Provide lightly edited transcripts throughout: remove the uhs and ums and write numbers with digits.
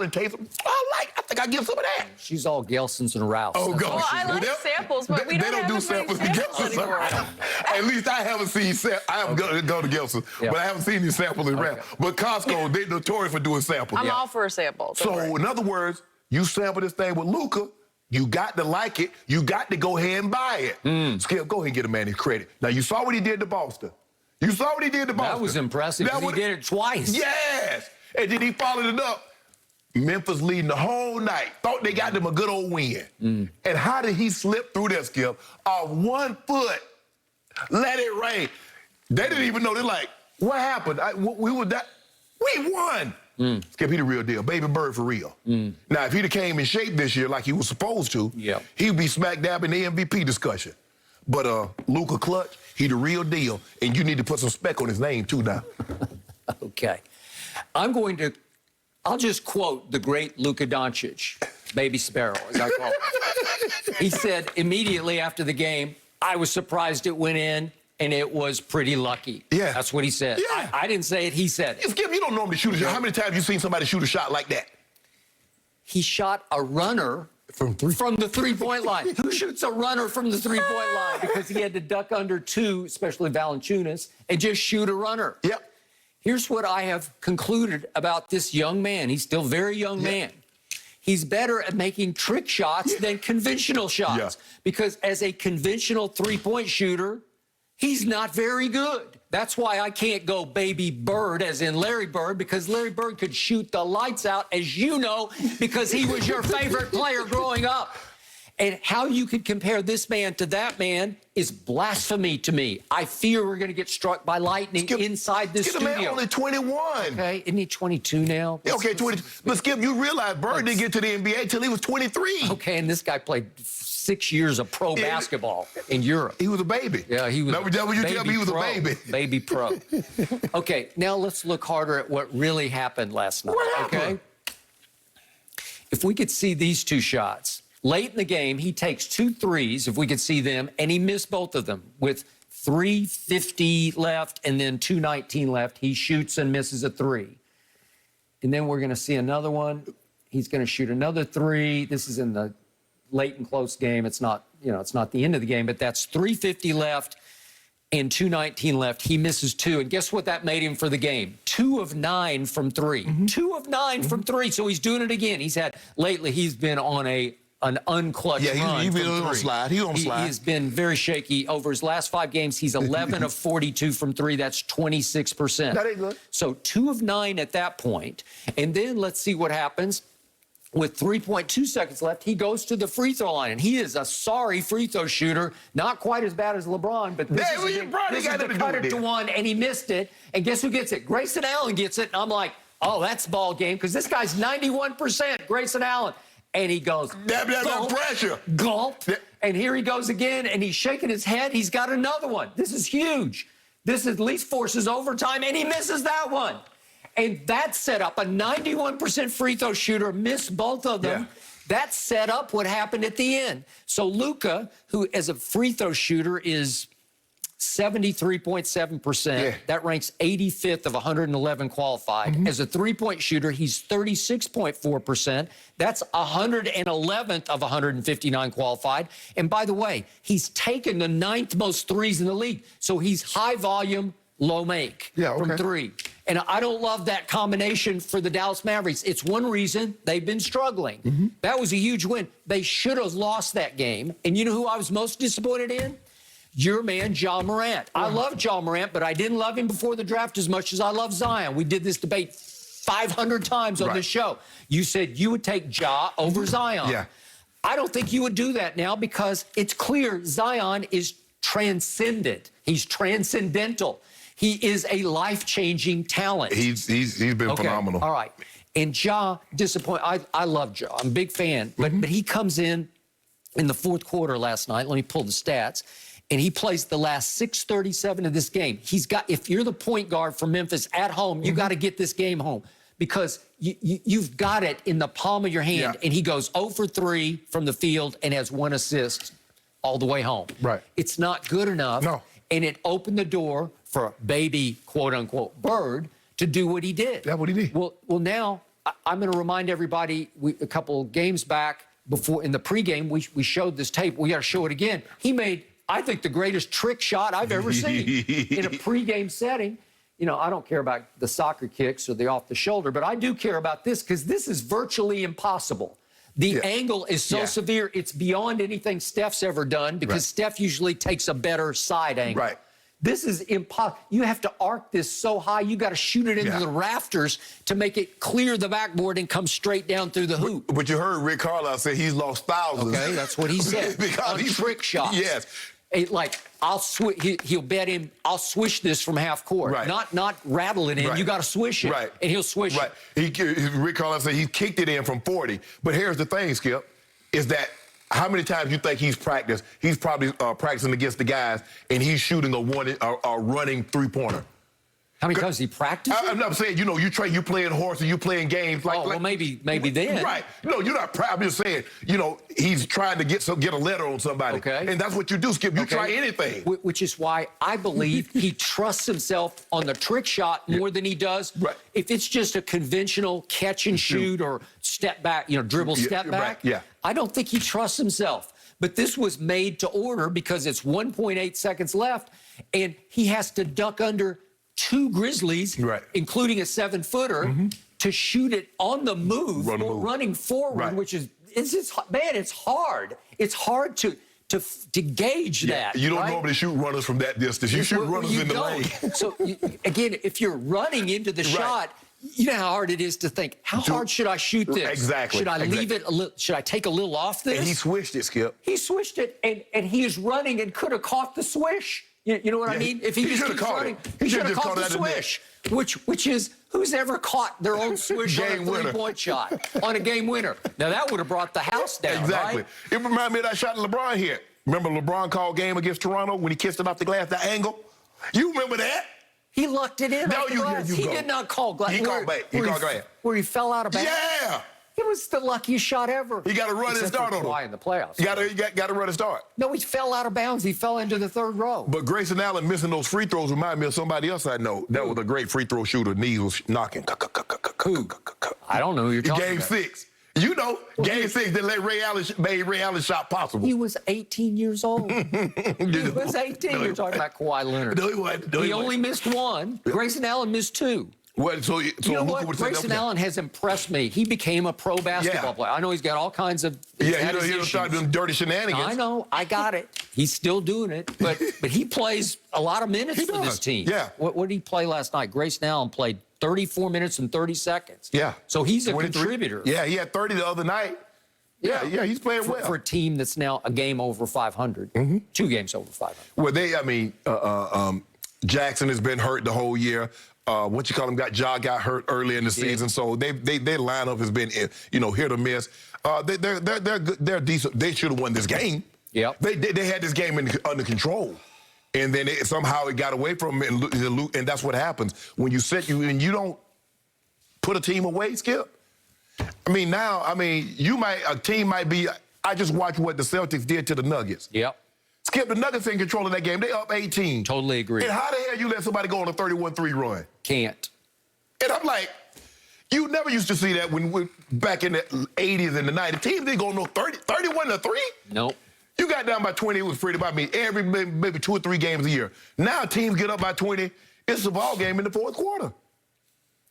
and taste them. I think I give some of that. She's all Gelson's and Ralph's. Oh, God. Well, I like samples, but we don't do have samples many to samples Gelson's. anymore. At least I haven't seen samples. I haven't go to Gelson's, but I haven't seen these samples in Ralph. But Costco, they're notorious for doing samples. I'm all for a sample. So, in other words, you sample this thing with Luka, you got to like it. You got to go ahead and buy it. Skip, go ahead and get a man his credit. Now, you saw what he did to Boston. You saw what he did to Boston. That was impressive. He did it twice. Yes. And then he followed it up. Memphis leading the whole night. Thought they got them a good old win. And how did he slip through that, Skip? Off 1 foot. Let it rain. They didn't even know. They're like, what happened? We won. Skip, he the real deal. Baby Bird for real. Now, if he'd have came in shape this year like he was supposed to, he'd be smack dab in the MVP discussion. But Luka Clutch, he the real deal. And you need to put some spec on his name, too, now. Okay. I'll just quote the great Luka Doncic, Baby Sparrow, as I call him. He said immediately after the game, I was surprised it went in, and it was pretty lucky. Yeah. That's what he said. Yeah. I didn't say it, he said it. Skip, you don't normally shoot a shot. How many times have you seen somebody shoot a shot like that? He shot a runner from the three-point line. Who shoots a runner from the three-point line? Because he had to duck under two, especially Valanciunas, and just shoot a runner. Yep. Here's what I have concluded about this young man. He's still a very young man. He's better at making trick shots than conventional shots. Because as a conventional three-point shooter, he's not very good. That's why I can't go Baby Bird, as in Larry Bird, because Larry Bird could shoot the lights out, as you know, because he was your favorite player growing up. And how you could compare this man to that man is blasphemy to me. I fear we're going to get struck by lightning inside this studio. Skip, the man only 21. Okay, isn't he 22 now? Yeah, okay, 20. But Skip, you realize Bird didn't get to the NBA until he was 23. Okay, and this guy played 6 years of pro basketball in Europe. He was a baby. Yeah, he was. That was you tell me he was a baby. Baby pro. Okay, now let's look harder at what really happened last night. What happened? Okay? If we could see these two shots. Late in the game, he takes 2 threes, if we could see them, and he missed both of them. With 3:50 left and then 2:19 left, he shoots and misses a 3. And then we're going to see another one. He's going to shoot another 3. This is in the late and close game. It's not, it's not the end of the game, but that's 3:50 left and 2:19 left. He misses 2. And guess what that made him for the game? 2 of 9 from 3. 2 of 9 from 3. So he's doing it again. Lately, he's been on an unclutched run. He's on a slide. He's on a slide. He has been very shaky. Over his last 5 games, he's 11 of 42 from 3. That's 26%. That ain't good. So 2 of 9 at that point. And then let's see what happens. With 3.2 seconds left, he goes to the free throw line. And he is a sorry free throw shooter. Not quite as bad as LeBron, but this is the cut it to 1, and he missed it. And guess who gets it? Grayson Allen gets it. And I'm like, oh, that's ball game, because this guy's 91%, Grayson Allen. And he goes, gulp, pressure. Gulp. And here he goes again, and he's shaking his head. He's got another one. This is huge. This at least forces overtime, and he misses that one. And that set up a 91% free throw shooter, missed both of them. That set up what happened at the end. So Luka, who as a free throw shooter is 73.7%. That ranks 85th of 111 qualified. As a three-point shooter, he's 36.4%. That's 111th of 159 qualified. And by the way, he's taken the 9th most threes in the league. So he's high volume, low make from 3. And I don't love that combination for the Dallas Mavericks. It's one reason they've been struggling. That was a huge win. They should have lost that game. And you know who I was most disappointed in? Your man, Ja Morant. I love Ja Morant, but I didn't love him before the draft as much as I love Zion. We did this debate 500 times on this show. You said you would take Ja over Zion. I don't think you would do that now because it's clear Zion is transcendent. He's transcendental. He is a life-changing talent. He's been phenomenal. All right. And Ja, disappointed. I love Ja. I'm a big fan. But he comes in the 4th quarter last night. Let me pull the stats. And he plays the last 6:37 of this game. If you're the point guard for Memphis at home, you got to get this game home because you've got it in the palm of your hand. And he goes 0 for 3 from the field and has 1 assist all the way home. It's not good enough. And it opened the door for Baby, quote unquote, Bird to do what he did. That's what he did. Well, now I'm going to remind everybody, a couple games back, before in the pregame, we showed this tape. We got to show it again. He made, I think, the greatest trick shot I've ever seen in a pregame setting. You know, I don't care about the soccer kicks or the off the shoulder, but I do care about this because this is virtually impossible. The angle is so severe, it's beyond anything Steph's ever done because Steph usually takes a better side angle. Right. This is impossible. You have to arc this so high, you got to shoot it into the rafters to make it clear the backboard and come straight down through the hoop. But you heard Rick Carlisle say he's lost thousands. Okay, that's what he said. Because on trick shots. Yes. Like, he'll bet him, I'll swish this from half court. Right. Not rattle it in. You got to swish it. Right. And he'll swish it. Rick Carlisle said he kicked it in from 40. But here's the thing, Skip, is that how many times you think he's practiced? He's probably practicing against the guys, and he's shooting a running three-pointer. How many times he practiced? I'm not saying, you know, you playing horse and you playing games. Well, maybe then. Right. No, you're not proud. I'm just saying, you know, he's trying to get a letter on somebody. Okay. And that's what you do, Skip. You try anything. Which is why I believe he trusts himself on the trick shot more than he does. Right. If it's just a conventional catch and shoot or step back, you know, dribble step back, I don't think he trusts himself. But this was made to order because it's 1.8 seconds left, and he has to duck under 2 Grizzlies, including a 7-footer, to shoot it on the move, running forward, which is, man, it's hard. It's hard to gauge that. You don't normally shoot runners from that distance. You shoot runners in the lane. So, again, if you're running into the shot, you know how hard it is to think, how hard should I shoot this? Exactly. Should I leave it a little? Should I take a little off this? And he swished it, Skip. He swished it, and he is running and could have caught the swish. You know what I mean? If he just keeps running, he should have caught the swish, which is who's ever caught their own swish on a three-point shot on a game winner. Now, that would have brought the house down, Exactly. It reminded me of that shot that LeBron hit. Remember LeBron called game against Toronto when he kissed it off the glass, the angle? You remember that? He lucked it in. No, he did not call glass. He called back. He called glass. Where he fell out of bounds. Yeah. It was the luckiest shot ever. He got to run and start on him. In the playoffs. You got to run and start. No, he fell out of bounds. He fell into the third row. But Grayson Allen missing those free throws remind me of somebody else I know. That was a great free throw shooter. Knees was knocking. Who? I don't know who you're talking about. Game 6. You know, Game 6 that made Ray Allen's shot possible. He was 18 years old. He was 18. You're talking about Kawhi Leonard. No, he wasn't. He only missed 1. Grayson Allen missed 2. Well, so you know what? Grayson Allen has impressed me. He became a pro basketball player. I know he's got all kinds of he started doing dirty shenanigans. I know. I got it. He's still doing it. But he plays a lot of minutes for this team. Yeah. What did he play last night? Grayson Allen played 34 minutes and 30 seconds. Yeah. So he's a contributor. Yeah, he had 30 the other night. Yeah, he's playing well. For a team that's now a game over 500. 2 games over 500. Well, Jackson has been hurt the whole year. Ja got hurt early in the season, so their lineup has been, hit or miss. They're decent. They should have won this game. Yep. They had this game under control, and then somehow it got away from them, and that's what happens when you don't put a team away, Skip. I mean, a team might be. I just watched what the Celtics did to the Nuggets. Yep. Skip, the Nuggets in control of that game. They up 18. Totally agree. And how the hell you let somebody go on a 31-3 run? Can't. And I'm like, you never used to see that when back in the 80s and the 90s. Teams didn't go no 31-3. Nope. You got down by 20, it was pretty about me. Every maybe 2 or 3 games a year. Now teams get up by 20. It's a ball game in the fourth quarter.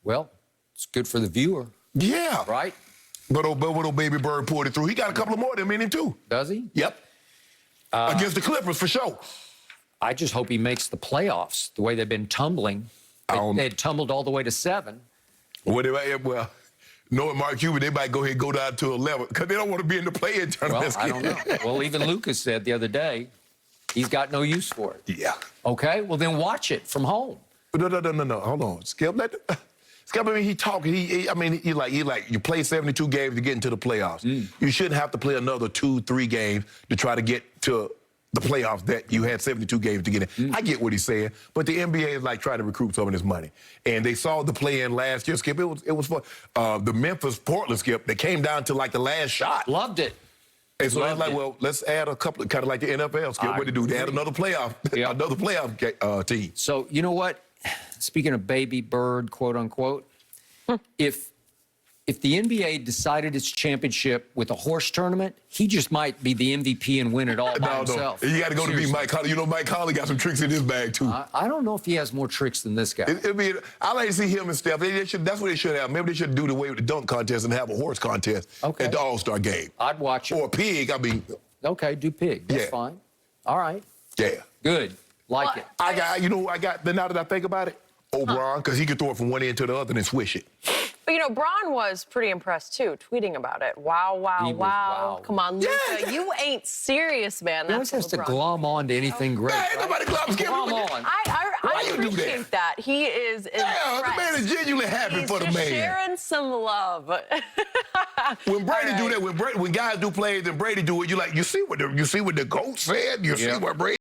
Well, it's good for the viewer. Yeah. Right? But old baby Bird pulled it through. He got a couple of more of them in him, too. Does he? Yep. Against the Clippers, for sure. I just hope he makes the playoffs the way they've been tumbling. They had tumbled all the way to 7. Well, knowing Mark Cuban, they might go ahead and go down to 11 because they don't want to be in the play-in tournament. Well, I don't know. Well, even Luka said the other day he's got no use for it. Yeah. Okay, well, then watch it from home. No. Hold on. Skip, he talking. You play 72 games to get into the playoffs. You shouldn't have to play another 2-3 games to try to get to the playoffs that you had 72 games to get in. I get what he's saying, but the NBA is like trying to recoup some of this money. And they saw the play-in last year, Skip. It was fun. The Memphis-Portland, Skip, they came down to like the last shot. Loved it. And so it's like, well, let's add a couple, kind of like the NFL, Skip. What they do? They add another playoff, another playoff team. So you know what? Speaking of baby bird, quote unquote, if if the NBA decided its championship with a horse tournament, he just might be the MVP and win it all by himself. You got to go to be Seriously. Mike Conley. You know, Mike Conley got some tricks in his bag, too. I don't know if he has more tricks than this guy. I like to see him and Steph. That's what they should have. Maybe they should do away with the dunk contest and have a horse contest at the All-Star game. I'd watch it. Or a pig, Okay, do pig. That's Yeah. fine. All right. Yeah. Good. Like it. You know who I got, now that I think about it? O'Brien, because he could throw it from one end to the other and then swish it. But, you know, Bron was pretty impressed, too, tweeting about it. Wow, wow, He was wow. wow. Come on, Luka. Yeah. You ain't serious, man. He always has to glom on to anything great. Hey, nobody gloms Glom him. on. I you do that? appreciate that. He is Yeah, the man is genuinely happy He's for the just man. sharing some love. When Brady All do right. that, when guys do plays and Brady do it, you see what the GOAT said? You see what Brady